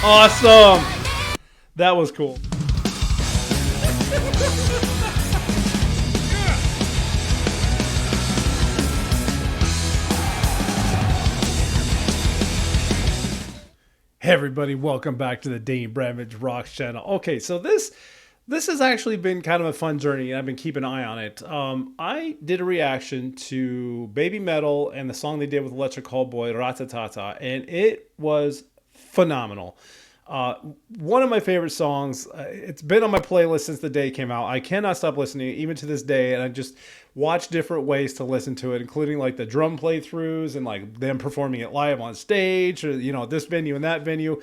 Awesome. That was cool. Hey everybody, welcome back to the danebramageROCKS channel. Okay, so this has actually been kind of a fun journey, and I've been keeping an eye on it. I did a reaction to BABYMETAL and the song they did with Electric Callboy, Ratatata, and it was phenomenal. One of my favorite songs. It's been on my playlist since the day it came out. I cannot stop listening even to this day, and I just watch different ways to listen to it, including like the drum playthroughs and like them performing it live on stage, or you know, this venue and that venue.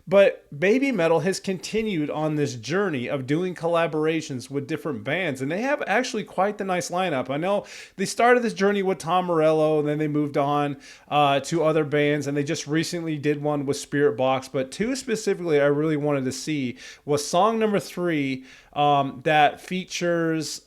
But BABYMETAL has continued on this journey of doing collaborations with different bands, and they have actually quite the nice lineup. I know they started this journey with Tom Morello, and then they moved on to other bands, and they just recently did one with Spiritbox. But two specifically I really wanted to see was song number 3 that features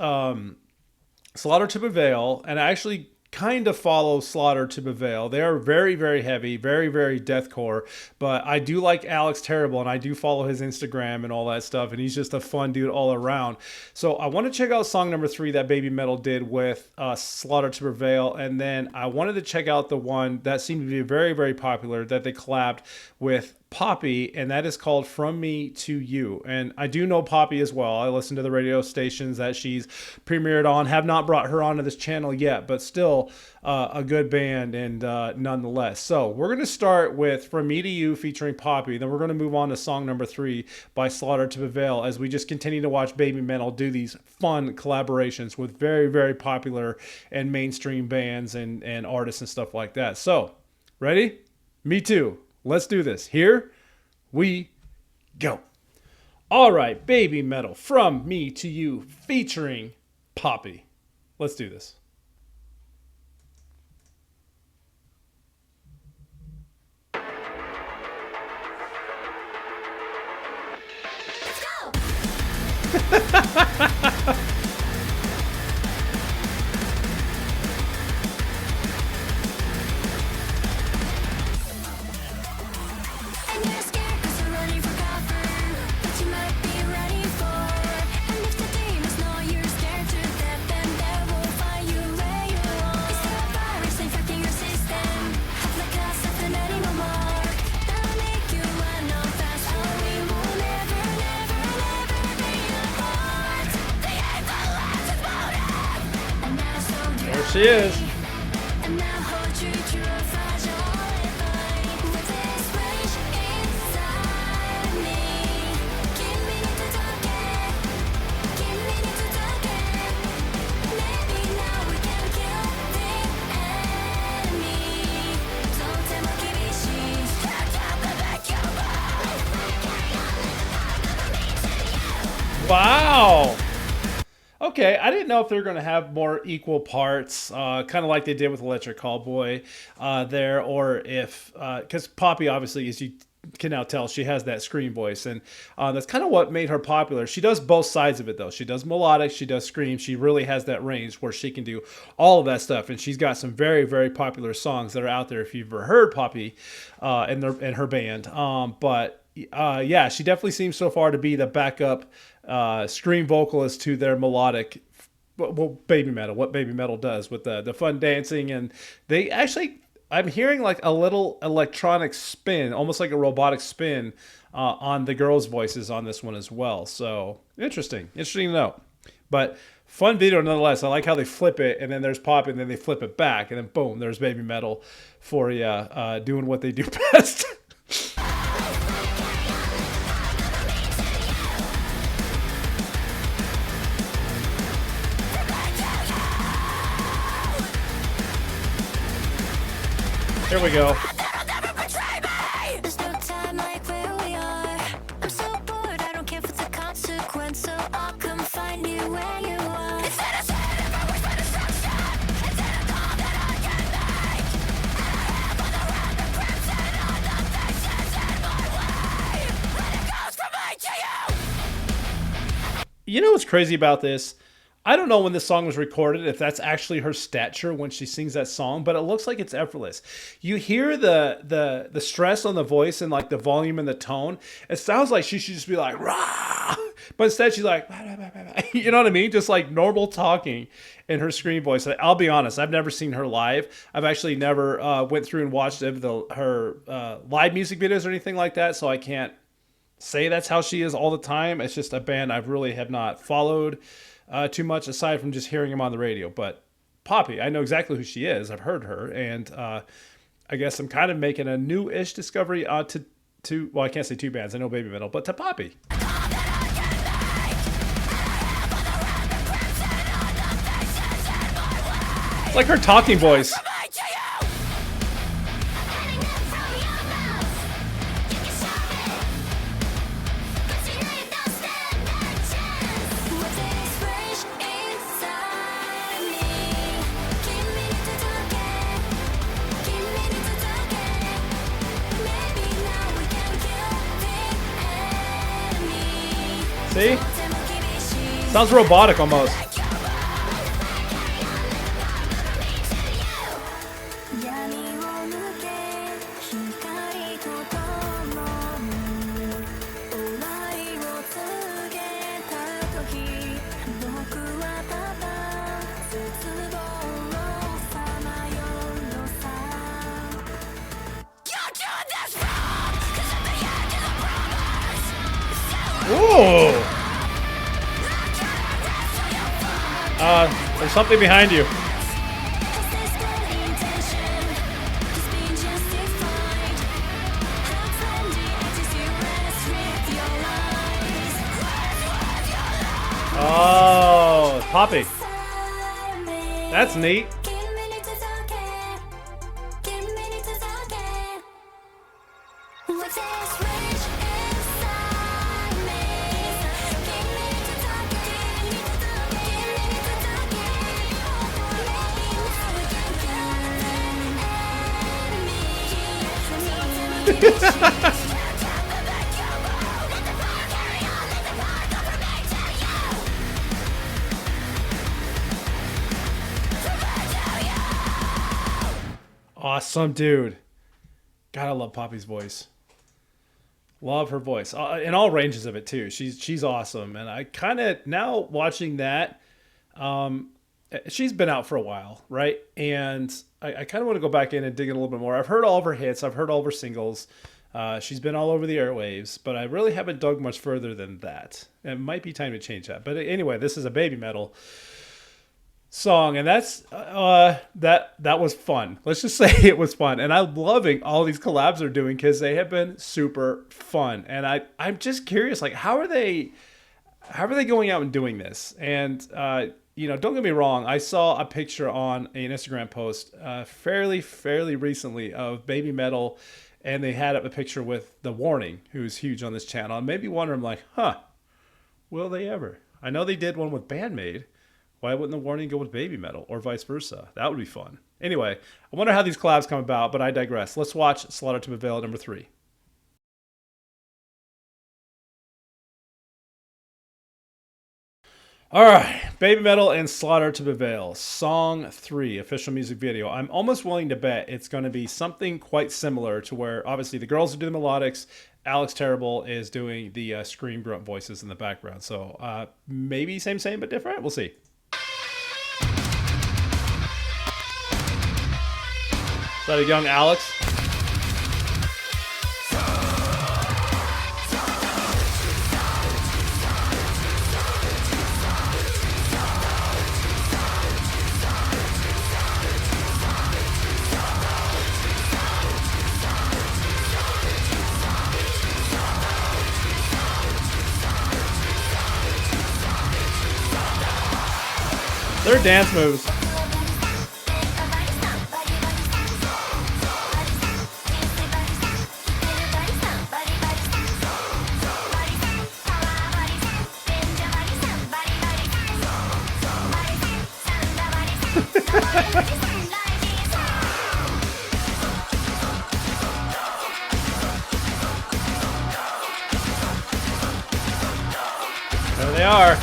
Slaughter to Prevail, and I actually kind of follow Slaughter to Prevail. They are very, very heavy, very, very deathcore, but I do like Alex Terrible, and I do follow his Instagram and all that stuff, and he's just a fun dude all around. So I want to check out song number 3 that BABYMETAL did with Slaughter to Prevail, and then I wanted to check out the one that seemed to be very, very popular that they collabed with Poppy, and that is called From Me to You. And I do know Poppy as well. I listen to the radio stations that she's premiered on. Have not brought her onto this channel yet, but still a good band, and nonetheless. So we're going to start with From Me to You featuring Poppy. Then we're going to move on to song number 3 by Slaughter to Prevail as we just continue to watch BABYMETAL do these fun collaborations with very, very popular and mainstream bands and artists and stuff like that. So, ready? Me too. Let's do this. Here we go. All right, BABYMETAL, From Me to You, featuring Poppy. Let's do this. Let's go! She is. Wow. Okay, I didn't know if they're going to have more equal parts, kind of like they did with Electric Callboy there, or if, because Poppy, obviously, as you can now tell, she has that scream voice, and that's kind of what made her popular. She does both sides of it, though. She does melodic, she does scream. She really has that range where she can do all of that stuff, and she's got some very, very popular songs that are out there if you've ever heard Poppy and her band. Yeah, she definitely seems so far to be the backup scream vocalist to their melodic, well, BABYMETAL, what BABYMETAL does with the fun dancing. And they actually, I'm hearing like a little electronic spin, almost like a robotic spin on the girls' voices on this one as well. So interesting to know. But fun video nonetheless. I like how they flip it, and then there's Pop, and then they flip it back, and then boom, there's BABYMETAL for you, doing what they do best. Here we go. You know what's crazy about this? I don't know when this song was recorded, if that's actually her stature when she sings that song, but it looks like it's effortless. You hear the stress on the voice and like the volume and the tone. It sounds like she should just be like, rah! But instead she's like, you know what I mean? Just like normal talking in her scream voice. I'll be honest, I've never seen her live. I've actually never went through and watched her live music videos or anything like that, so I can't say that's how she is all the time. It's just a band I really have not followed too much, aside from just hearing him on the radio. But Poppy, I know exactly who she is. I've heard her, and I guess I'm kind of making a new-ish discovery to well, I can't say two bands. I know BABYMETAL, but to Poppy. It's like her talking voice. See? Sounds robotic almost. Ooh! There's something behind you. Oh, Poppy. That's neat. Awesome, dude. Gotta love Poppy's voice. Love her voice in all ranges of it too. She's awesome, and I kind of now watching that. She's been out for a while, right? And I kind of want to go back in and dig in a little bit more. I've heard all of her hits. I've heard all of her singles. She's been all over the airwaves, but I really haven't dug much further than that. It might be time to change that. But anyway, this is a BABYMETAL song, and that's that was fun. Let's just say it was fun, and I'm loving all these collabs they're doing because they have been super fun. And I'm just curious, like how are they going out and doing this? And you know, don't get me wrong, I saw a picture on an Instagram post fairly recently of BABYMETAL, and they had up a picture with The Warning, who's huge on this channel. And maybe wonder, I'm like, huh, will they ever? I know they did one with BAND-MAID. Why wouldn't The Warning go with BABYMETAL, or vice versa? That would be fun. Anyway, I wonder how these collabs come about, but I digress. Let's watch Slaughter to Prevail number 3. All right, BABYMETAL and Slaughter to Prevail, song 3, official music video. I'm almost willing to bet it's going to be something quite similar to where obviously the girls are doing the melodics, Alex Terrible is doing the scream grunt voices in the background. So maybe same but different. We'll see. Is that a young Alex? They're dance moves. There they are.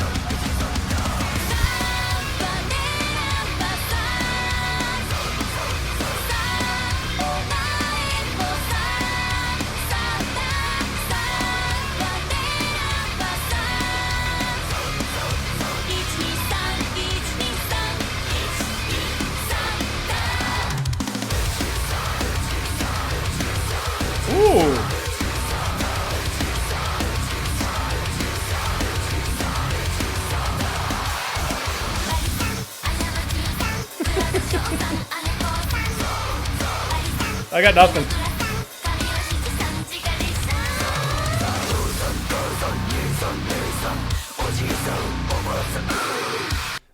I got nothing.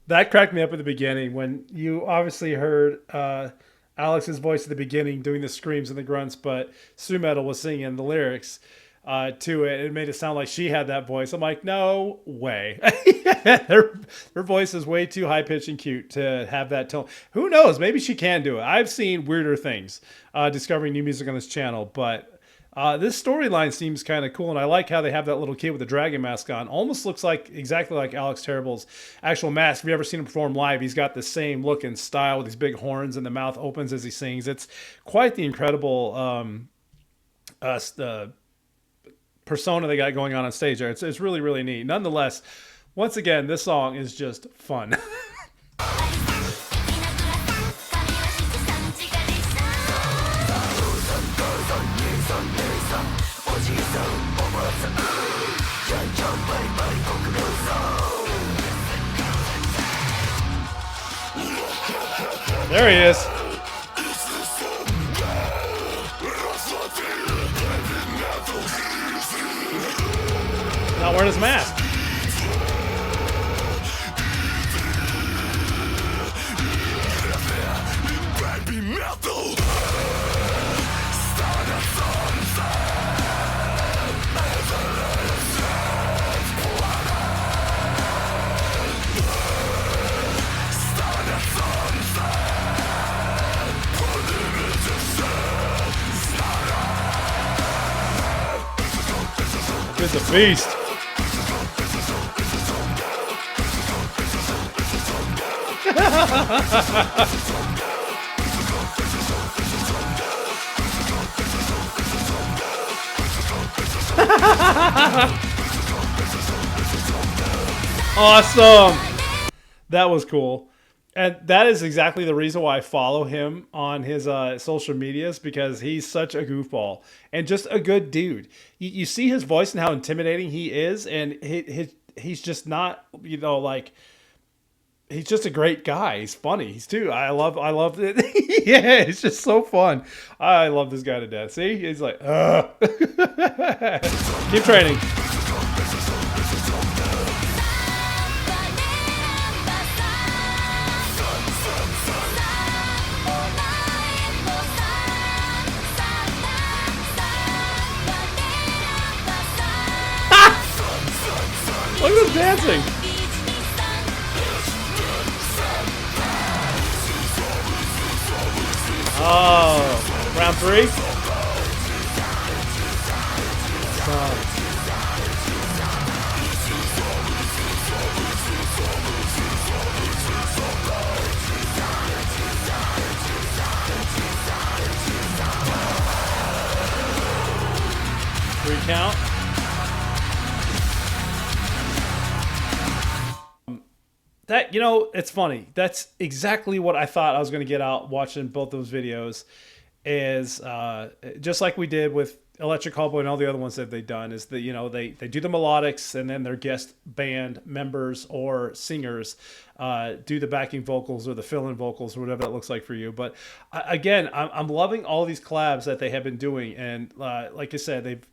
That cracked me up at the beginning when you obviously heard Alex's voice at the beginning doing the screams and the grunts, but Metal was singing the lyrics to it. It made it sound like she had that voice. I'm like, no way. her voice is way too high pitched and cute to have that tone. Who knows? Maybe she can do it. I've seen weirder things discovering new music on this channel, but this storyline seems kind of cool, and I like how they have that little kid with the dragon mask on. Almost looks like exactly like Alex Terrible's actual mask. If you've ever seen him perform live, he's got the same look and style with these big horns, and the mouth opens as he sings. It's quite the incredible persona they got going on stage there. It's really, really neat. Nonetheless, once again, this song is just fun. There he is. Not wearing his mask. It's a beast. Awesome. That was cool. And that is exactly the reason why I follow him on his social medias, because he's such a goofball and just a good dude. You see his voice and how intimidating he is, and he's just not, you know, like, he's just a great guy. He's funny. He's too. I love it. Yeah, it's just so fun. I love this guy to death. See, he's like, keep training. Look at him dancing. Oh, round 3. Three count. That, you know, it's funny. That's exactly what I thought I was going to get out watching both those videos. Is just like we did with Electric Callboy and all the other ones that they've done, is that, you know, they do the melodics, and then their guest band members or singers do the backing vocals or the fill-in vocals or whatever that looks like for you. But again, I'm loving all these collabs that they have been doing, and like I said, they've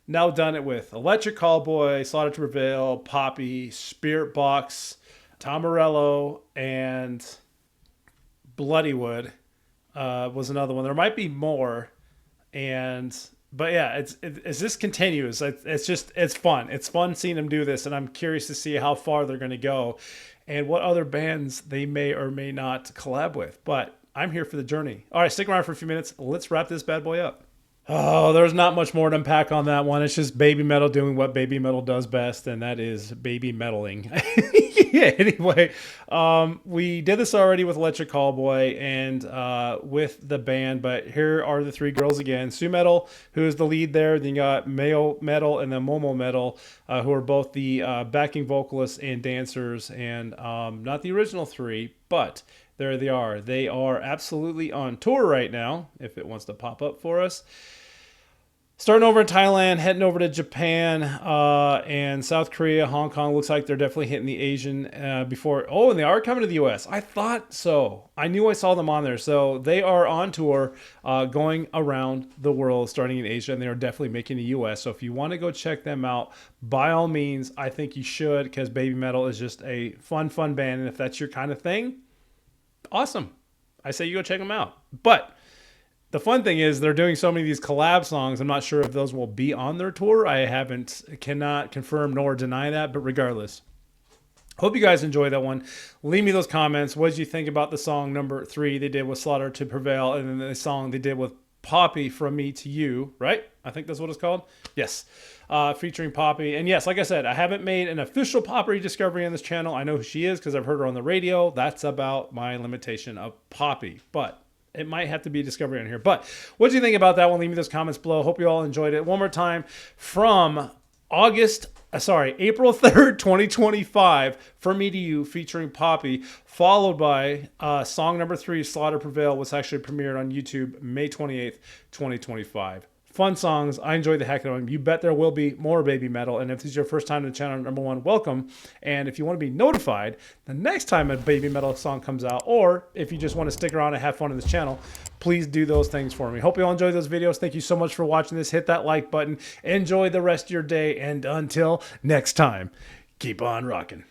now done it with Electric Callboy, Slaughter to Prevail, Poppy, Spirit Box, Tom Morello, and Bloodywood was another one. There might be more, but yeah, it's this continues. It's fun. It's fun seeing them do this, and I'm curious to see how far they're going to go, and what other bands they may or may not collab with. But I'm here for the journey. All right, stick around for a few minutes. Let's wrap this bad boy up. Oh, there's not much more to unpack on that one. It's just Baby Metal doing what Baby Metal does best, and that is baby metaling. Yeah, anyway, we did this already with Electric Callboy and with the band, but here are the 3 girls again. Sue Metal, who is the lead there. Then you got Mayo Metal and then Momo Metal, who are both the backing vocalists and dancers, and not the original 3, but there they are. They are absolutely on tour right now, if it wants to pop up for us. Starting over in Thailand, heading over to Japan and South Korea, Hong Kong. Looks like they're definitely hitting the Asian before. Oh, and they are coming to the U.S. I thought so. I knew I saw them on there. So they are on tour going around the world, starting in Asia, and they are definitely making the U.S. So if you want to go check them out, by all means, I think you should, because BABYMETAL is just a fun band. And if that's your kind of thing, awesome. I say you go check them out. But the fun thing is they're doing so many of these collab songs. I'm not sure if those will be on their tour. Cannot confirm nor deny that, but regardless, hope you guys enjoy that one. Leave me those comments. What did you think about the song number 3 they did with Slaughter to Prevail, and then the song they did with Poppy, From Me to You, right? I think that's what it's called. Yes. Featuring Poppy. And yes, like I said, I haven't made an official Poppy discovery on this channel. I know who she is because I've heard her on the radio. That's about my limitation of Poppy. But it might have to be a discovery on here. But what do you think about that one? Leave me those comments below. Hope you all enjoyed it. One more time, from April 3rd, 2025, From Me to You, featuring Poppy, followed by song number 3, Slaughter Prevail, was actually premiered on YouTube May 28th, 2025. Fun songs. I enjoyed the heck out of them. You bet there will be more BABYMETAL. And if this is your first time to the channel, number 1, welcome. And if you want to be notified the next time a BABYMETAL song comes out, or if you just want to stick around and have fun on this channel, please do those things for me. Hope you all enjoyed those videos. Thank you so much for watching this. Hit that like button. Enjoy the rest of your day. And until next time, keep on rocking.